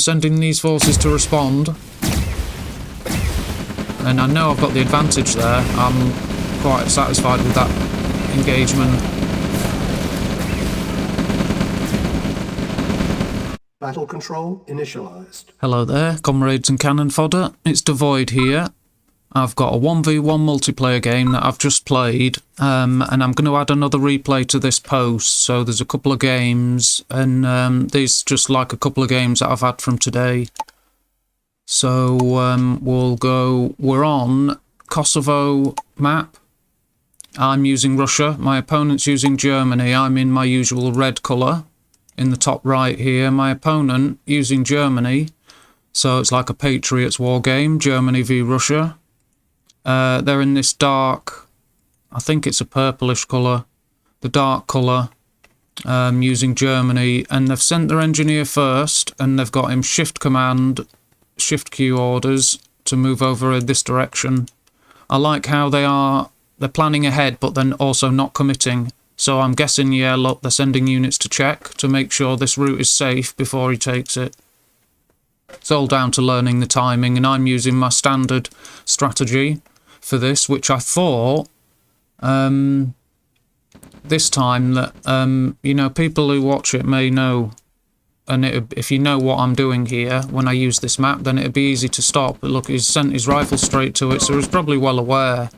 sending these forces to respond. And I know I've got the advantage there. I'm quite satisfied with that engagement. Battle control initialized. Hello there, comrades and cannon fodder. It's Dvoid here. I've got a 1v1 multiplayer game that I've just played, and I'm going to add another replay to this post. So there's a couple of games, and these just like a couple of games that I've had from today. So we're on Kosovo map. I'm using Russia, my opponent's using Germany. I'm in my usual red colour in the top right here. My opponent using Germany, so it's like a Patriots war game, Germany v Russia. They're in this dark, I think it's a purplish colour, the dark colour, using Germany, and they've sent their engineer first, and they've got him shift command, shift Q orders to move over in this direction. I like how they're planning ahead, but then also not committing. So I'm guessing, yeah, look, they're sending units to check to make sure this route is safe before he takes it. It's all down to learning the timing, and I'm using my standard strategy for this, which I thought this time that, you know, people who watch it may know, and if you know what I'm doing here when I use this map, then it'd be easy to stop. But look, he's sent his rifle straight to it, so he's probably well aware.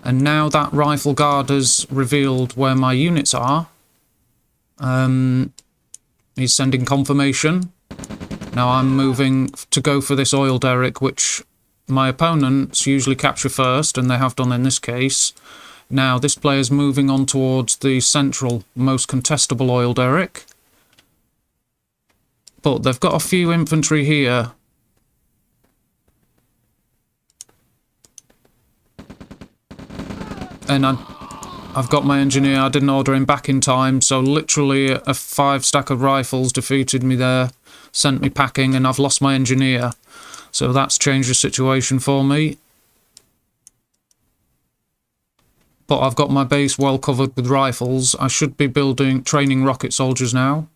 And now that rifle guard has revealed where my units are, he's sending confirmation. Now I'm moving to go for this oil derrick, which my opponents usually capture first, and they have done in this case. Now this player's moving on towards the central, most contestable oil derrick. But they've got a few infantry here. And I've got my engineer. I didn't order him back in time, so literally a 5 stack of rifles defeated me there, sent me packing, and I've lost my engineer. So that's changed the situation for me. But I've got my base well covered with rifles. I should be training rocket soldiers now.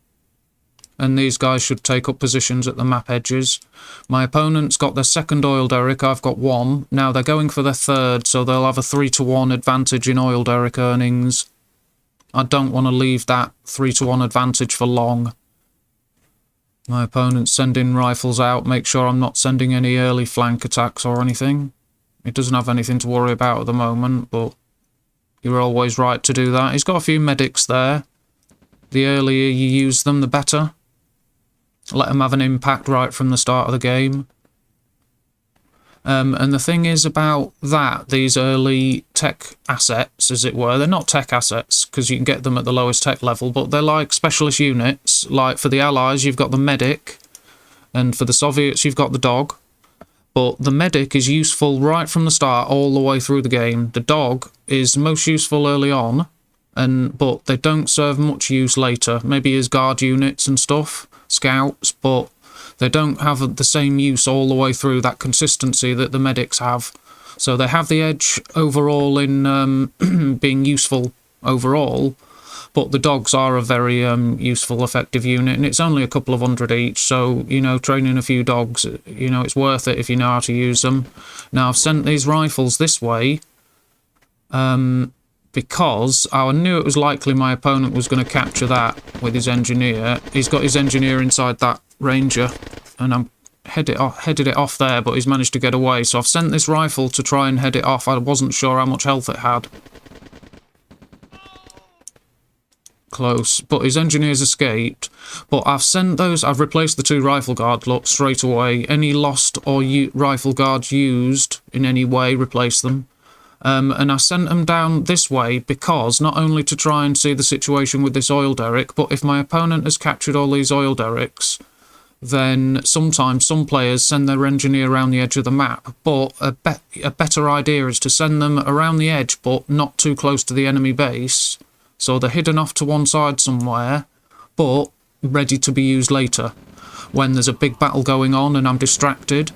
And these guys should take up positions at the map edges. My opponent's got their second oil derrick, I've got one. Now they're going for their third, so they'll have a 3-to-1 advantage in oil derrick earnings. I don't want to leave that 3-to-1 advantage for long. My opponent's sending rifles out, make sure I'm not sending any early flank attacks or anything. He doesn't have anything to worry about at the moment, but you're always right to do that. He's got a few medics there. The earlier you use them, the better. Let them have an impact right from the start of the game. And the thing is about that, these early tech assets, as it were, they're not tech assets because you can get them at the lowest tech level, but they're like specialist units. Like for the Allies, you've got the medic, and for the Soviets, you've got the dog. But the medic is useful right from the start all the way through the game. The dog is most useful early on, but they don't serve much use later. Maybe as guard units and stuff, scouts, but they don't have the same use all the way through, that consistency that the medics have. So they have the edge overall in being useful overall, but the dogs are a very useful, effective unit, and it's only a couple of hundred each, so, you know, training a few dogs, you know, it's worth it if you know how to use them. Now, I've sent these rifles this way, because I knew it was likely my opponent was going to capture that with his engineer. He's got his engineer inside that ranger, and I'm headed it off there, but he's managed to get away. So I've sent this rifle to try and head it off. I wasn't sure how much health it had. Close, but his engineer's escaped. But I've replaced the 2 rifle guard, look, straight away. Any lost or rifle guards used in any way, replace them. And I sent them down this way because not only to try and see the situation with this oil derrick, but if my opponent has captured all these oil derricks, then sometimes some players send their engineer around the edge of the map. But a better idea is to send them around the edge, but not too close to the enemy base. So they're hidden off to one side somewhere, but ready to be used later. When there's a big battle going on and I'm distracted,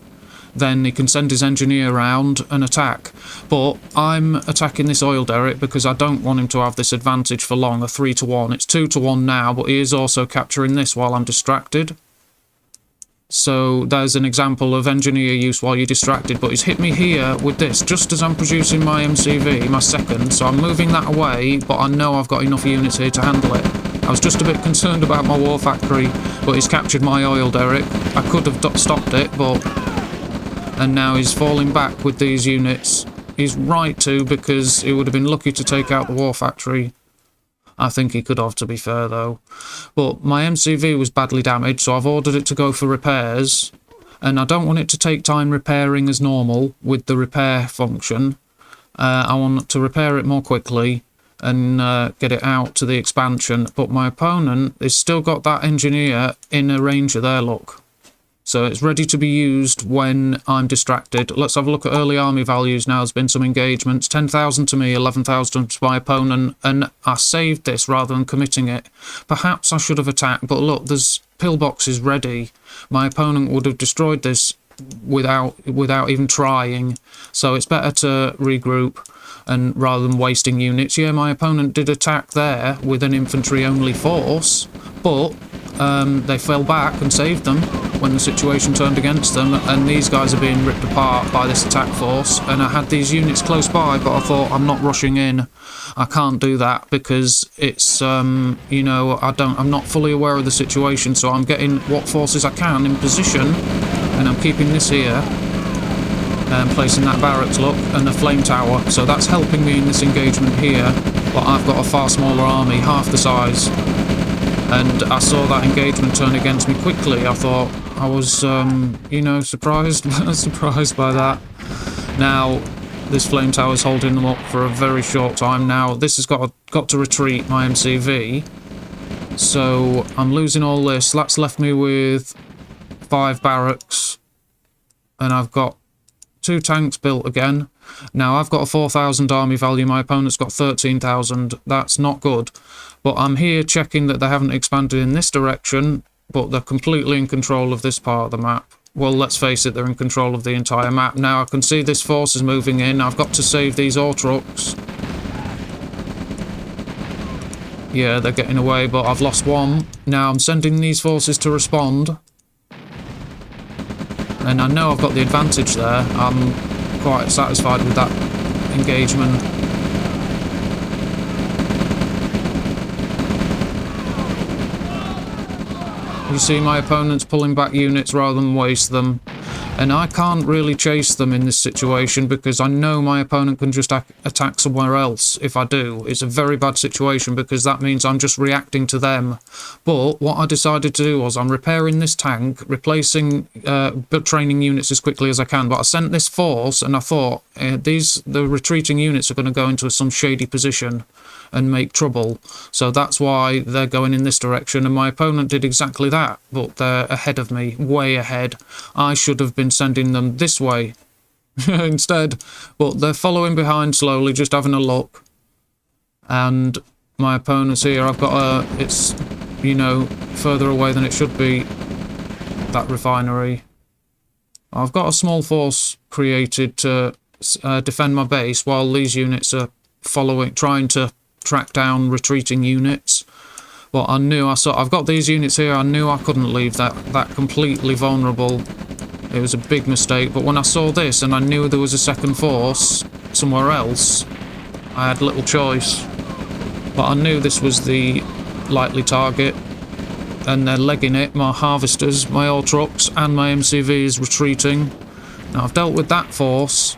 then he can send his engineer around and attack. But I'm attacking this oil derrick because I don't want him to have this advantage for long, a 3-to-1. It's 2-to-1 now, but he is also capturing this while I'm distracted. So there's an example of engineer use while you're distracted, but he's hit me here with this just as I'm producing my MCV, my second, so I'm moving that away, but I know I've got enough units here to handle it. I was just a bit concerned about my war factory, but he's captured my oil derrick. I could have stopped it, but... And now he's falling back with these units. He's right to, because he would have been lucky to take out the war factory. I think he could have, to be fair, though. But my MCV was badly damaged, so I've ordered it to go for repairs. And I don't want it to take time repairing as normal with the repair function. I want to repair it more quickly and get it out to the expansion. But my opponent has still got that engineer in a ranger there, look. So it's ready to be used when I'm distracted. Let's have a look at early army values now. There's been some engagements. 10,000 to me, 11,000 to my opponent. And I saved this rather than committing it. Perhaps I should have attacked, but look, there's pillboxes ready. My opponent would have destroyed this without even trying. So it's better to regroup and rather than wasting units. Yeah, my opponent did attack there with an infantry-only force, but they fell back and saved them when the situation turned against them, and these guys are being ripped apart by this attack force. And I had these units close by, but I thought, I'm not rushing in. I can't do that because it's you know, I'm not fully aware of the situation, so I'm getting what forces I can in position, and I'm keeping this here and placing that barracks, look, and the flame tower. So that's helping me in this engagement here, but I've got a far smaller army, half the size. And I saw that engagement turn against me quickly. I thought I was, you know, surprised by that. Now, this flame tower's holding them up for a very short time now. This has got to retreat, my MCV. So I'm losing all this. That's left me with 5 barracks. And I've got 2 tanks built again. Now, I've got a 4,000 army value. My opponent's got 13,000. That's not good. But I'm here checking that they haven't expanded in this direction, but they're completely in control of this part of the map. Well, let's face it, they're in control of the entire map. Now, I can see this force is moving in. I've got to save these ore trucks. Yeah, they're getting away, but I've lost one. Now, I'm sending these forces to respond. And I know I've got the advantage there. I'm quite satisfied with that engagement. You see my opponent's pulling back units rather than waste them. And I can't really chase them in this situation because I know my opponent can just attack somewhere else if I do. It's a very bad situation because that means I'm just reacting to them. But what I decided to do was I'm repairing this tank, replacing training units as quickly as I can. But I sent this force and I thought the retreating units are going to go into some shady position and make trouble. So that's why they're going in this direction, and my opponent did exactly that, but they're ahead of me, way ahead. I should have been sending them this way instead, but they're following behind slowly, just having a look. And my opponent's here. I've got it's, you know, further away than it should be, that refinery. I've got a small force created to defend my base while these units are trying to track down retreating units. But I knew I've got these units here. I knew I couldn't leave that completely vulnerable. It was a big mistake. But when I saw this and I knew there was a second force somewhere else, I had little choice. But I knew this was the likely target, and they're legging it. My harvesters, my ore trucks, and my MCV is retreating. Now I've dealt with that force.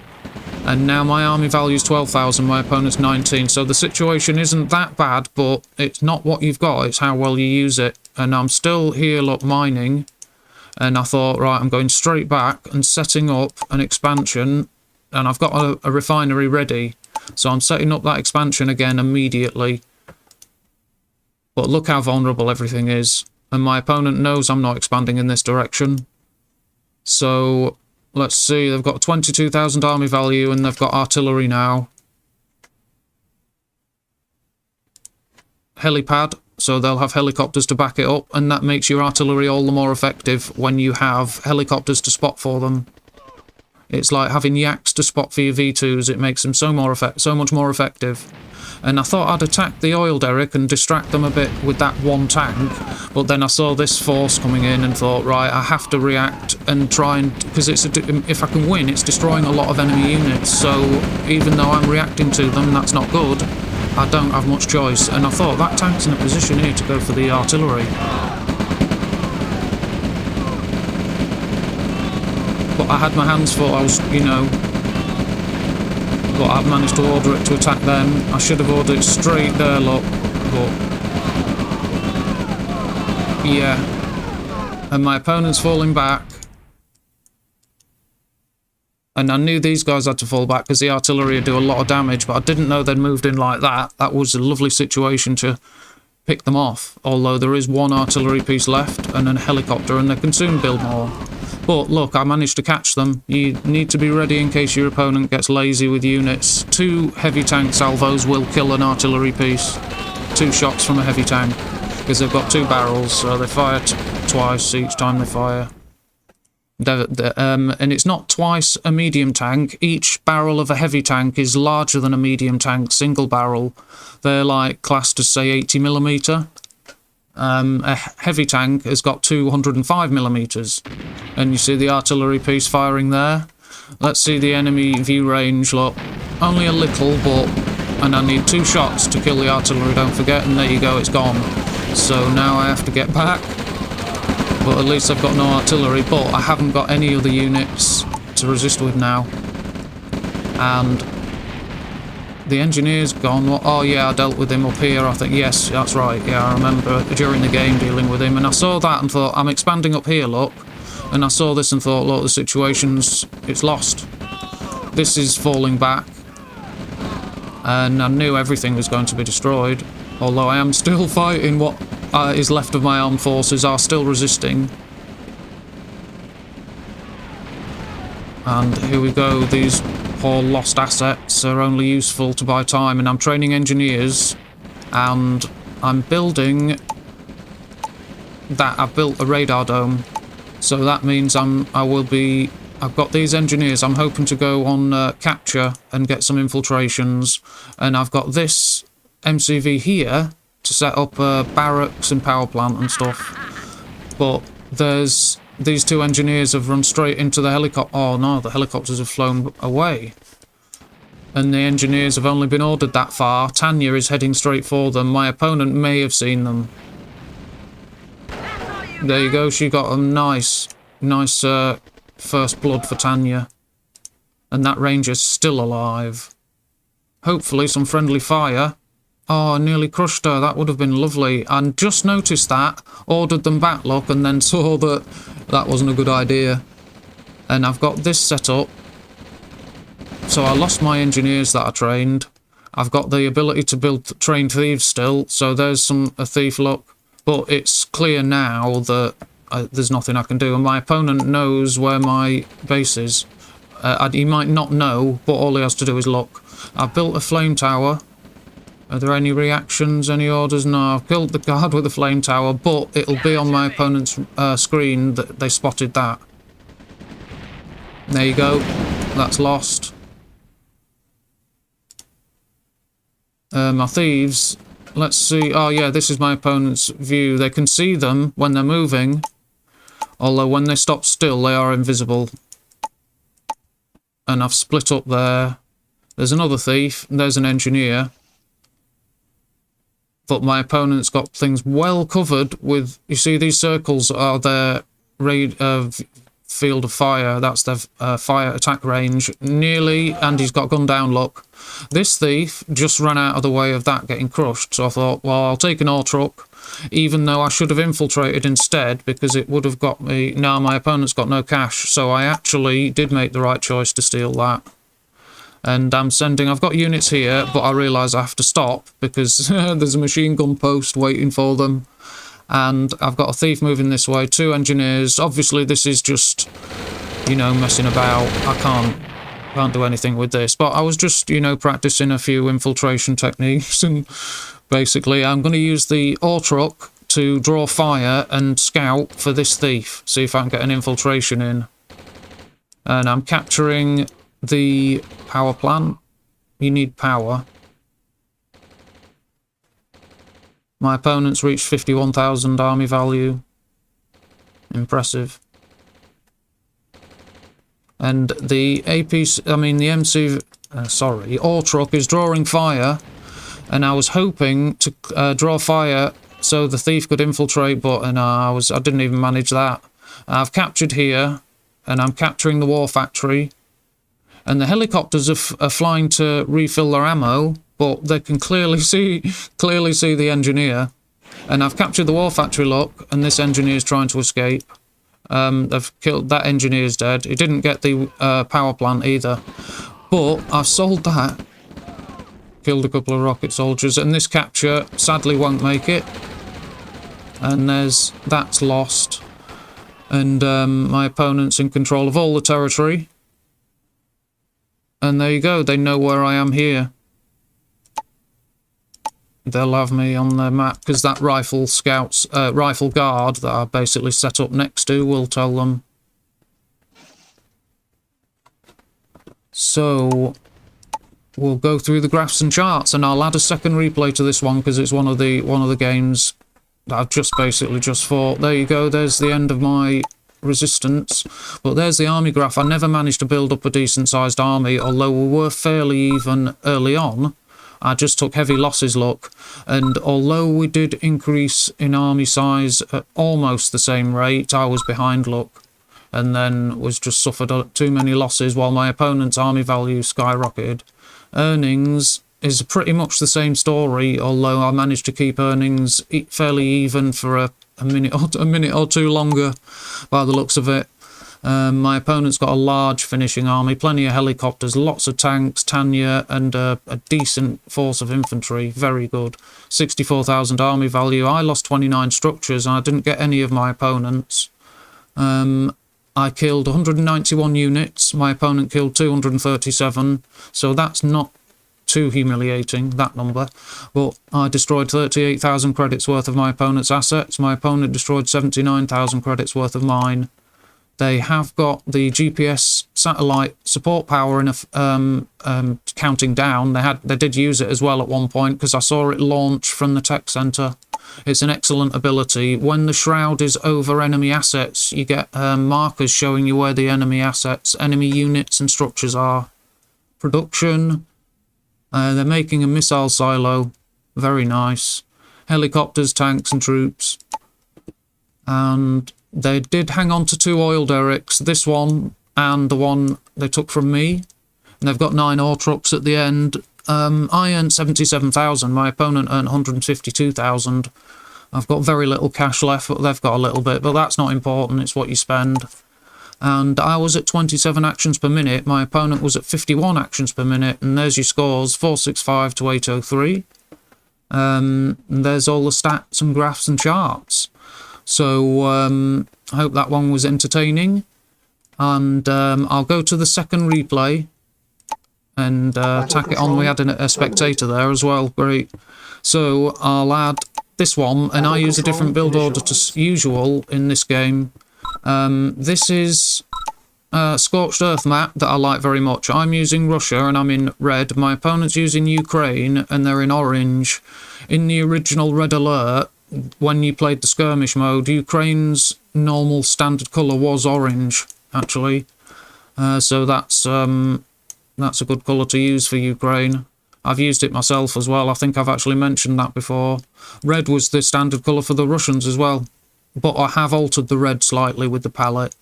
And now my army value is 12,000, my opponent's 19. So the situation isn't that bad, but it's not what you've got, it's how well you use it. And I'm still here, look, mining. And I thought, right, I'm going straight back and setting up an expansion. And I've got a refinery ready. So I'm setting up that expansion again immediately. But look how vulnerable everything is. And my opponent knows I'm not expanding in this direction. So let's see, they've got 22,000 army value and they've got artillery now. Helipad, so they'll have helicopters to back it up, and that makes your artillery all the more effective when you have helicopters to spot for them. It's like having yaks to spot for your V2s, it makes them so much more effective. And I thought I'd attack the oil derrick and distract them a bit with that one tank, but then I saw this force coming in and thought, right, I have to react and try and... because if I can win, it's destroying a lot of enemy units, so even though I'm reacting to them, that's not good. I don't have much choice, and I thought that tank's in a position here to go for the artillery. But I had my hands full, I was, you know... but I've managed to order it to attack them. I should have ordered it straight there, look, but... yeah. And my opponent's falling back. And I knew these guys had to fall back because the artillery would do a lot of damage, but I didn't know they'd moved in like that. That was a lovely situation to pick them off, although there is one artillery piece left and a helicopter, and they can soon build more. But look, I managed to catch them. You need to be ready in case your opponent gets lazy with units. 2 heavy tank salvos will kill an artillery piece. 2 shots from a heavy tank, because they've got 2 barrels, so they fire twice each time they fire. And it's not twice a medium tank. Each barrel of a heavy tank is larger than a medium tank, single barrel. They're like classed as, say, 80mm. A heavy tank has got 205mm. And you see the artillery piece firing there. Let's see the enemy view range, look. Only a little, but... and I need 2 shots to kill the artillery, don't forget, and there you go, it's gone. So now I have to get back. But at least I've got no artillery, but I haven't got any other units to resist with now. And the engineer's gone. Oh yeah, I dealt with him up here, I think. Yes, that's right. Yeah, I remember during the game dealing with him. And I saw that and thought, I'm expanding up here, look. And I saw this and thought, look, the situation's... it's lost. This is falling back. And I knew everything was going to be destroyed. Although I am still fighting. What is left of my armed forces are still resisting. And here we go. These poor lost assets are only useful to buy time. And I'm training engineers. And I'm building... that. I've built a radar dome. So that means I've got these engineers. I'm hoping to go on capture and get some infiltrations. And I've got this MCV here to set up barracks and power plant and stuff. But there's... these 2 engineers have run straight into the helicopter. Oh no, the helicopters have flown away. And the engineers have only been ordered that far. Tanya is heading straight for them. My opponent may have seen them. There you go, she got a nice first blood for Tanya. And that ranger's still alive. Hopefully some friendly fire. Oh, I nearly crushed her. That would have been lovely. And just noticed that, ordered them back, look, and then saw that that wasn't a good idea. And I've got this set up. So I lost my engineers that I trained. I've got the ability to train thieves still. So there's a thief, look. But it's clear now that there's nothing I can do. And my opponent knows where my base is. He might not know, but all he has to do is look. I've built a flame tower. Are there any reactions, any orders? No, I've killed the guard with the flame tower, but it'll be on my opponent's screen that they spotted that. There you go. That's lost. My thieves... let's see. Oh yeah, this is my opponent's view. They can see them when they're moving. Although when they stop still, they are invisible. And I've split up there. There's another thief. There's an engineer. But my opponent's got things well covered with... you see, these circles are their field of fire. That's their fire attack range. Nearly, and he's got gun down, look. This thief just ran out of the way of that getting crushed. So I thought, well, I'll take an ore truck, even though I should have infiltrated instead, because it would have got me... now my opponent's got no cash. So I actually did make the right choice to steal that. And I'm sending... I've got units here, but I realise I have to stop because there's a machine gun post waiting for them. And I've got a thief moving this way, 2 engineers. Obviously, this is just, you know, messing about. I can't do anything with this. But I was just, you know, practicing a few infiltration techniques. And basically, I'm going to use the ore truck to draw fire and scout for this thief. See if I can get an infiltration in. And I'm capturing... the power plant. You need power. My opponent's reached 51,000 army value. Impressive. And the ore truck is drawing fire, and I was hoping to draw fire so the thief could infiltrate, but I didn't even manage that. I've captured here, and I'm capturing the war factory, and the helicopters are flying to refill their ammo, but they can clearly see the engineer. And I've captured the war factory, look, and this engineer's trying to escape. They've killed that engineer's dead. He didn't get the power plant either, but I've sold that. Killed a couple of rocket soldiers, and this capture sadly won't make it. And that's lost. And my opponent's in control of all the territory. And there you go. They know where I am here. They'll have me on their map, because that rifle guard that I basically set up next to will tell them. So we'll go through the graphs and charts, and I'll add a second replay to this one because it's one of the games that I've just fought. There you go. There's the end of my resistance, but there's the army graph. I never managed to build up a decent sized army, although we were fairly even early on. I just took heavy losses, look, and although we did increase in army size at almost the same rate, I was behind, look, and then was just suffered too many losses while my opponent's army value skyrocketed. Earnings is pretty much the same story, although I managed to keep earnings fairly even for a minute or two longer by the looks of it. My opponent's got a large finishing army, plenty of helicopters, lots of tanks, Tanya, and a decent force of infantry. Very good. 64,000 army value. I lost 29 structures, and I didn't get any of my opponents. I killed 191 units. My opponent killed 237, so that's not too humiliating, that number. But I destroyed 38,000 credits worth of my opponent's assets. My opponent destroyed 79,000 credits worth of mine. They have got the GPS satellite support power in counting down. They did use it as well at one point, because I saw it launch from the tech center. It's an excellent ability. When the shroud is over enemy assets, you get markers showing you where the enemy assets, enemy units and structures are. Production. They're making a missile silo. Very nice. Helicopters, tanks and troops. And they did hang on to 2 oil derricks, this one and the one they took from me. And they've got 9 ore trucks at the end. I earned 77,000, my opponent earned 152,000. I've got very little cash left, but they've got a little bit, but that's not important, it's what you spend. And I was at 27 actions per minute, my opponent was at 51 actions per minute, and there's your scores, 465 to 803. And there's all the stats and graphs and charts. So I hope that one was entertaining, and I'll go to the second replay and tack it on. We had a spectator there as well, great. So I'll add this one, and I use a different build order to usual in this game. This is a Scorched Earth map that I like very much. I'm using Russia and I'm in red. My opponent's using Ukraine and they're in orange. In the original Red Alert, when you played the skirmish mode, Ukraine's normal standard colour was orange, actually. So that's a good colour to use for Ukraine. I've used it myself as well. I think I've actually mentioned that before. Red was the standard colour for the Russians as well. But I have altered the red slightly with the palette.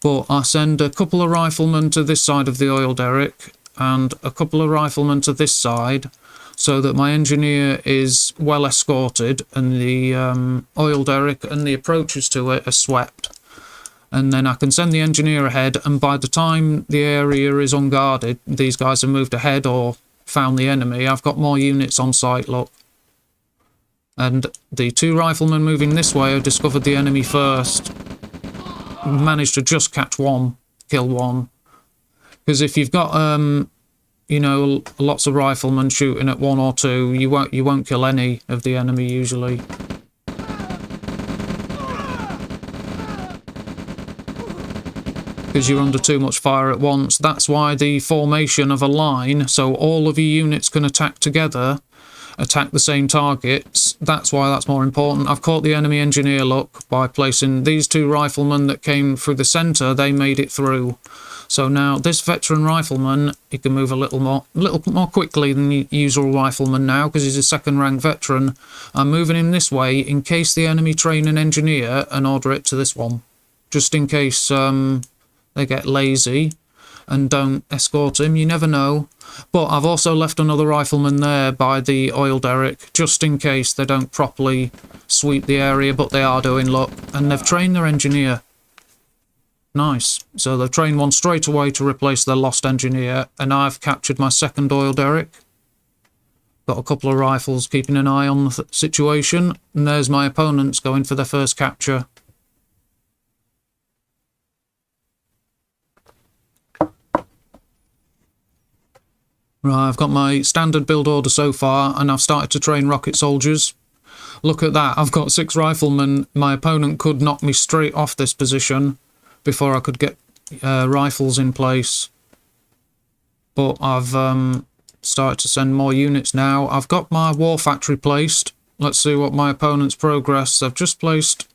But I send a couple of riflemen to this side of the oil derrick and a couple of riflemen to this side, so that my engineer is well escorted and the oil derrick and the approaches to it are swept. And then I can send the engineer ahead, and by the time the area is unguarded, these guys have moved ahead or found the enemy, I've got more units on site, look. And the 2 riflemen moving this way have discovered the enemy first. Managed to just catch one, kill one. Because if you've got you know, lots of riflemen shooting at 1 or 2, you won't kill any of the enemy usually. Because you're under too much fire at once. That's why the formation of a line, so all of your units can attack together, attack the same targets, that's why that's more important. I've caught the enemy engineer, look, by placing these two riflemen that came through the centre. They made it through. So now this veteran rifleman, he can move a little more quickly than the usual rifleman now because he's a second rank veteran. I'm moving him this way in case the enemy train an engineer and order it to this one, just in case they get lazy and don't escort him. You never know. But I've also left another rifleman there by the oil derrick just in case they don't properly sweep the area, but they are doing, look, and they've trained their engineer. Nice. So they've trained one straight away to replace their lost engineer, and I've captured my second oil derrick. Got a couple of rifles keeping an eye on the situation, and there's my opponents going for their first capture. Right, I've got my standard build order so far, and I've started to train rocket soldiers. Look at that, I've got 6 riflemen. My opponent could knock me straight off this position before I could get rifles in place. But I've started to send more units now. I've got my war factory placed. Let's see what my opponent's progress. They've just placed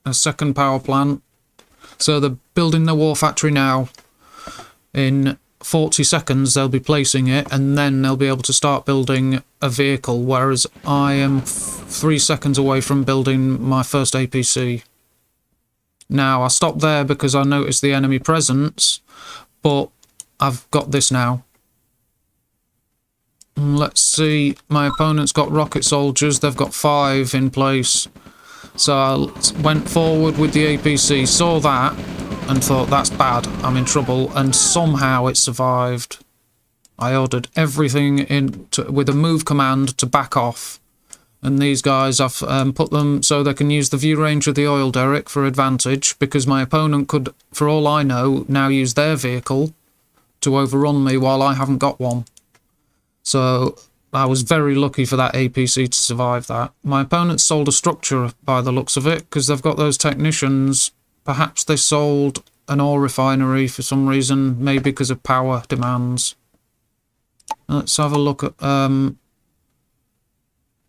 a second power plant. So they're building the war factory now. In 40 seconds they'll be placing it, and then they'll be able to start building a vehicle, whereas I am 3 seconds away from building my first APC. Now, I stopped there because I noticed the enemy presence, but I've got this now. Let's see, my opponent's got rocket soldiers, they've got 5 in place. So I went forward with the APC, saw that, and thought, that's bad, I'm in trouble, and somehow it survived. I ordered everything in with a move command to back off. And these guys, I've put them so they can use the view range of the oil derrick for advantage, because my opponent could, for all I know, now use their vehicle to overrun me while I haven't got one. So I was very lucky for that APC to survive that. My opponent sold a structure by the looks of it, because they've got those technicians. Perhaps they sold an ore refinery for some reason, maybe because of power demands. Let's have a look at...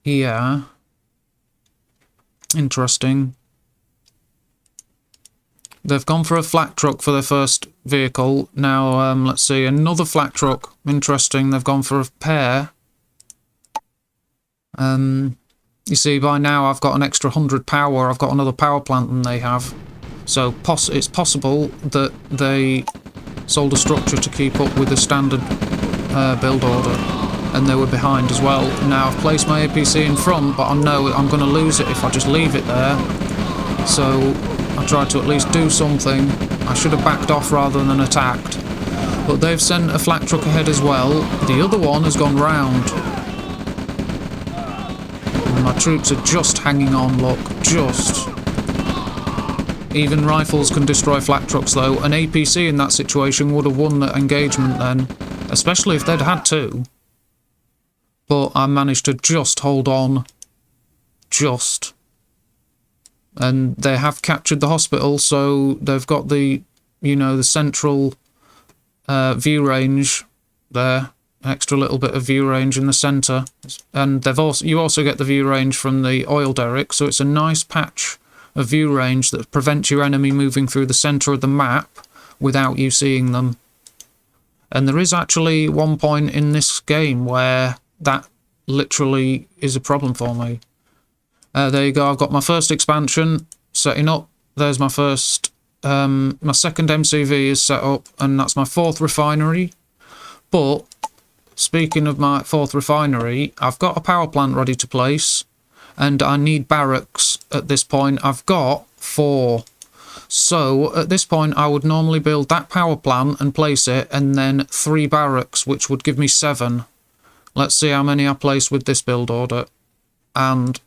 yeah. Interesting. They've gone for a flat truck for their first vehicle. Now, let's see, another flat truck. Interesting, they've gone for a pair. You see, by now I've got an extra 100 power. I've got another power plant than they have. So it's possible that they sold a structure to keep up with the standard build order. And they were behind as well. Now I've placed my APC in front, but I know I'm going to lose it if I just leave it there. So I tried to at least do something. I should have backed off rather than attacked. But they've sent a flat truck ahead as well. The other one has gone round. And my troops are just hanging on, look, just. Even rifles can destroy flat trucks though. An APC in that situation would have won the engagement then. Especially if they'd had to. But I managed to just hold on. Just. And they have captured the hospital, so they've got the, you know, the central view range there. Extra little bit of view range in the centre. And you also get the view range from the oil derrick, so it's a nice patch of view range that prevents your enemy moving through the centre of the map without you seeing them. And there is actually one point in this game where that literally is a problem for me. There you go, I've got my first expansion setting up. There's my first, my second MCV is set up, and that's my 4th refinery. But, speaking of my 4th refinery, I've got a power plant ready to place, and I need barracks at this point. I've got 4. So, at this point, I would normally build that power plant and place it, and then 3 barracks, which would give me 7. Let's see how many I place with this build order. And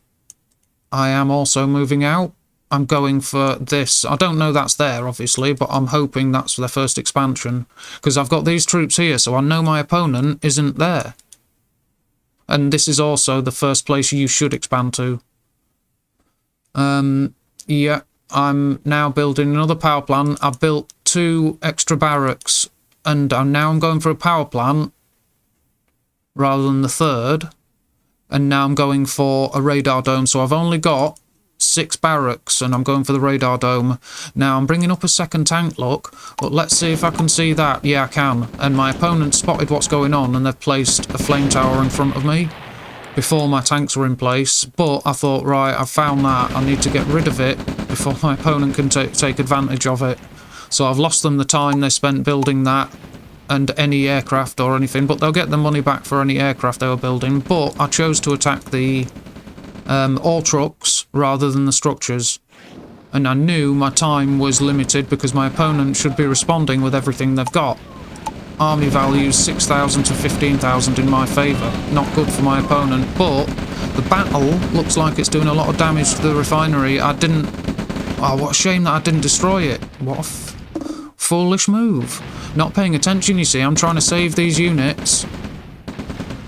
I am also moving out. I'm going for this. I don't know that's there, obviously, but I'm hoping that's their first expansion. Because I've got these troops here, so I know my opponent isn't there. And this is also the first place you should expand to. Yeah, I'm now building another power plant. I've built 2 extra barracks, and I'm going for a power plant rather than the 3rd. And now I'm going for a radar dome. So I've only got 6 barracks and I'm going for the radar dome. Now I'm bringing up a second tank, look, but let's see if I can see that. Yeah, I can. And my opponent spotted what's going on and they've placed a flame tower in front of me before my tanks were in place. But I thought, right, I've found that. I need to get rid of it before my opponent can take advantage of it. So I've lost them the time they spent building that and any aircraft or anything, but they'll get the money back for any aircraft they were building. But I chose to attack the ore trucks rather than the structures, and I knew my time was limited because my opponent should be responding with everything they've got. Army values 6,000 to 15,000 in my favour, not good for my opponent, but the battle looks like it's doing a lot of damage to the refinery. Oh, what a shame that I didn't destroy it. What a foolish move. Not paying attention, you see. I'm trying to save these units.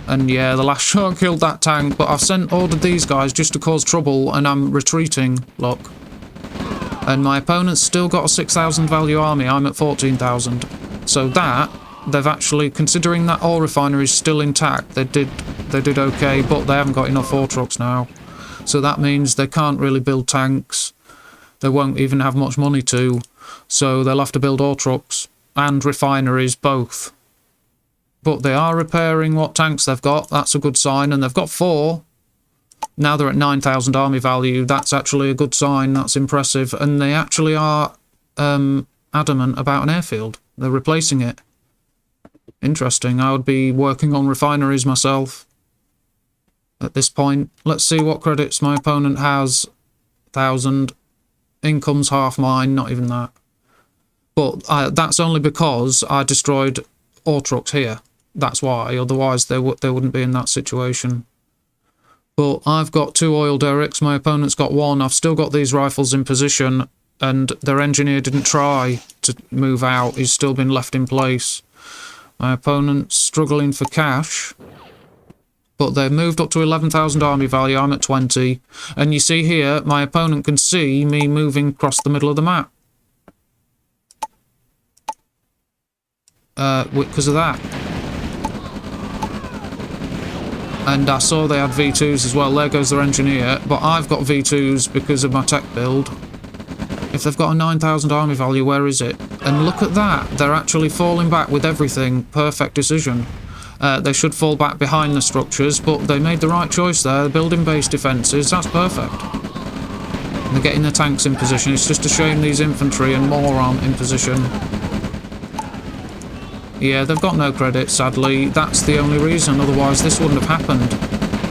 And yeah, the last shot killed that tank, but I've ordered these guys just to cause trouble, and I'm retreating, look. And my opponent's still got a 6,000 value army, I'm at 14,000. So that, they've actually, considering that ore refinery is still intact, they did okay, but they haven't got enough ore trucks now. So that means they can't really build tanks. They won't even have much money to, so they'll have to build ore trucks and refineries, both. But they are repairing what tanks they've got. That's a good sign. And they've got 4. Now they're at 9,000 army value. That's actually a good sign. That's impressive. And they actually are adamant about an airfield. They're replacing it. Interesting. I would be working on refineries myself at this point. Let's see what credits my opponent has. 1,000. Income's half mine. Not even that. But that's only because I destroyed ore trucks here. That's why. Otherwise, they wouldn't be in that situation. But I've got 2 oil derricks. My opponent's got 1. I've still got these rifles in position, and their engineer didn't try to move out. He's still been left in place. My opponent's struggling for cash, but they've moved up to 11,000 army value. I'm at 20. And you see here, my opponent can see me moving across the middle of the map. Because of that. And I saw they had V2s as well. There goes their engineer. But I've got V2s because of my tech build. If they've got a 9,000 army value, where is it? And look at that. They're actually falling back with everything. Perfect decision. They should fall back behind the structures, but they made the right choice there. They're building base defences. That's perfect. And they're getting the tanks in position. It's just a shame these infantry and more aren't in position. Yeah, they've got no credit, sadly. That's the only reason, otherwise this wouldn't have happened.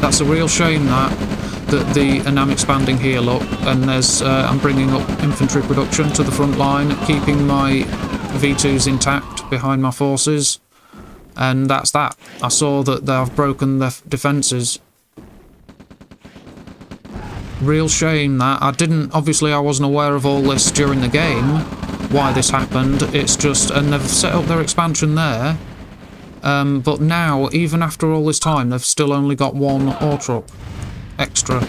That's a real shame and I'm expanding here, look, and there's I'm bringing up infantry production to the front line, keeping my V2s intact behind my forces, and that's that. I saw that they've broken their defences. Real shame that. Obviously I wasn't aware of all this during the game, why this happened. It's just, and they've set up their expansion there, but now, even after all this time, they've still only got 1 ore truck extra.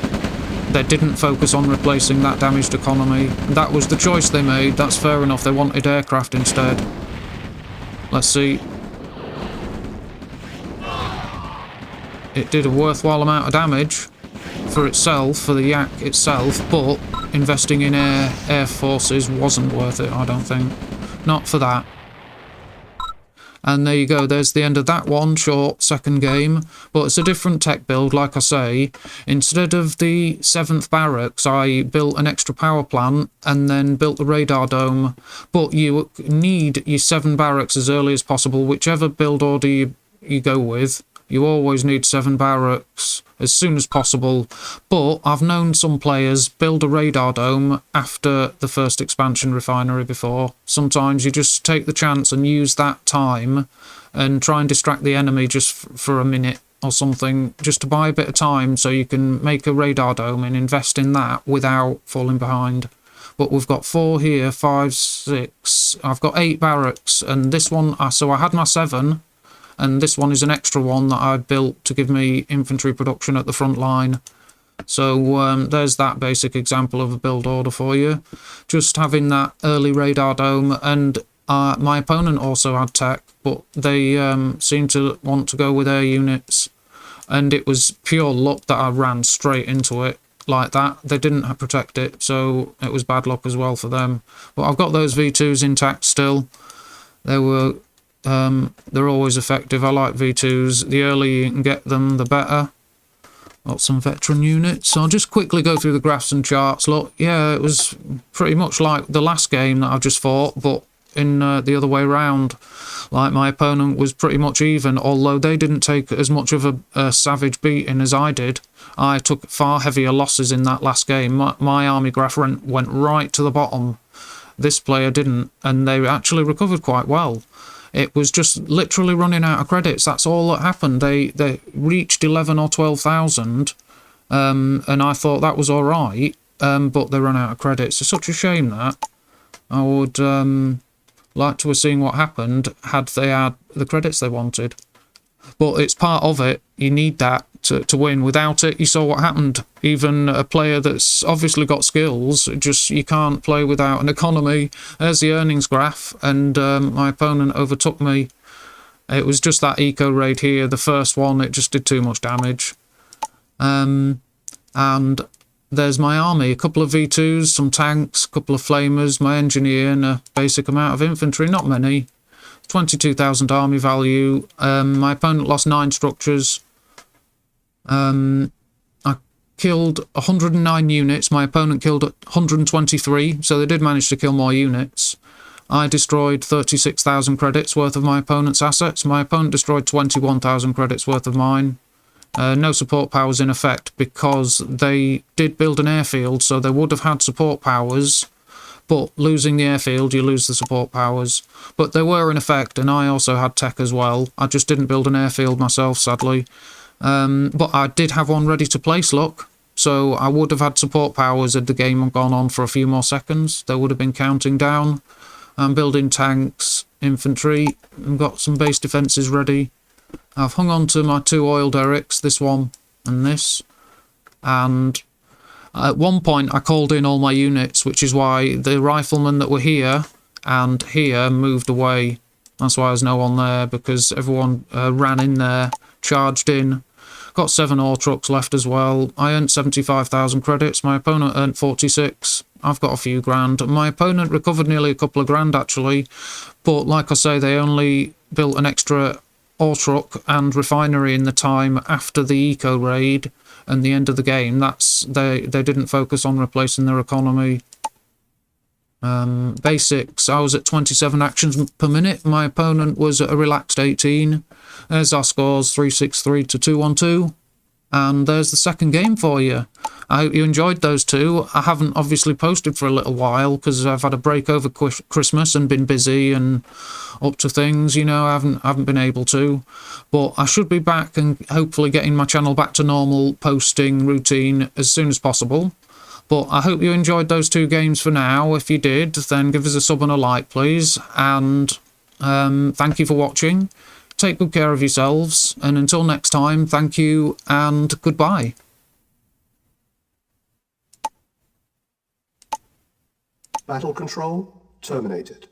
They didn't focus on replacing that damaged economy. That was the choice they made. That's fair enough. They wanted aircraft instead. Let's see. It did a worthwhile amount of damage for itself, for the Yak itself, but investing in air forces wasn't worth it, I don't think. Not for that. And there you go, there's the end of that one, short second game. But it's a different tech build, like I say. Instead of the 7th barracks, I built an extra power plant and then built the radar dome. But you need your 7 barracks as early as possible, whichever build order you go with. You always need 7 barracks as soon as possible. But I've known some players build a radar dome after the first expansion refinery before. Sometimes you just take the chance and use that time and try and distract the enemy just for a minute or something, just to buy a bit of time so you can make a radar dome and invest in that without falling behind. But we've got 4 here, 5, 6. I've got 8 barracks, and this one, so I had my 7. And this one is an extra one that I built to give me infantry production at the front line. So there's that basic example of a build order for you. Just having that early radar dome, and my opponent also had tech, but they seem to want to go with air units. and it was pure luck that I ran straight into it like that. They didn't protect it, so it was bad luck as well for them. But I've got those V2s intact still. They were, they're always effective. I like V2s. The earlier you can get them, the better. Got some veteran units. I'll just quickly go through the graphs and charts. Look, yeah, it was pretty much like the last game that I've just fought, but in the other way round. Like, my opponent was pretty much even, although they didn't take as much of a savage beating as I did. I took far heavier losses in that last game. My army graph went right to the bottom. This player didn't, and they actually recovered quite well. It was just literally running out of credits. That's all that happened. They reached 11 or 12,000, and I thought that was all right, but they ran out of credits. It's such a shame that. I would like to have seen what happened had they had the credits they wanted. But it's part of it. You need that to win. Without it, you saw what happened. Even a player that's obviously got skills, just you can't play without an economy. There's the earnings graph, and my opponent overtook me. It was just that eco raid here, the first one, it just did too much damage. And there's my army, a couple of V2s, some tanks, a couple of flamers, my engineer, and a basic amount of infantry, not many. 22,000 army value. My opponent lost 9 structures. I killed 109 units. My opponent killed 123, so they did manage to kill more units. I destroyed 36,000 credits worth of my opponent's assets. My opponent destroyed 21,000 credits worth of mine. No support powers in effect because they did build an airfield, so they would have had support powers. But losing the airfield, you lose the support powers. But they were in effect, and I also had tech as well. I just didn't build an airfield myself, sadly. But I did have one ready to place, look. So I would have had support powers had the game gone on for a few more seconds. They would have been counting down. I'm building tanks, infantry, and got some base defences ready. I've hung on to my 2 oil derricks, this one and this. And at one point, I called in all my units, which is why the riflemen that were here and here moved away. That's why there's no one there, because everyone ran in there, charged in. Got 7 ore trucks left as well. I earned 75,000 credits. My opponent earned 46. I've got a few grand. My opponent recovered nearly a couple of grand, actually. But like I say, they only built an extra ore truck and refinery in the time after the eco raid and the end of the game. They didn't focus on replacing their economy. Basics, I was at 27 actions per minute. My opponent was at a relaxed 18. There's our scores, 363 to 212. And there's the second game for you. I hope you enjoyed those two. I haven't obviously posted for a little while because I've had a break over Christmas and been busy and up to things, you know. I haven't been able to. But I should be back and hopefully getting my channel back to normal posting routine as soon as possible. But I hope you enjoyed those 2 games for now. If you did, then give us a sub and a like, please. And thank you for watching. Take good care of yourselves. And until next time, thank you and goodbye. Battle control terminated.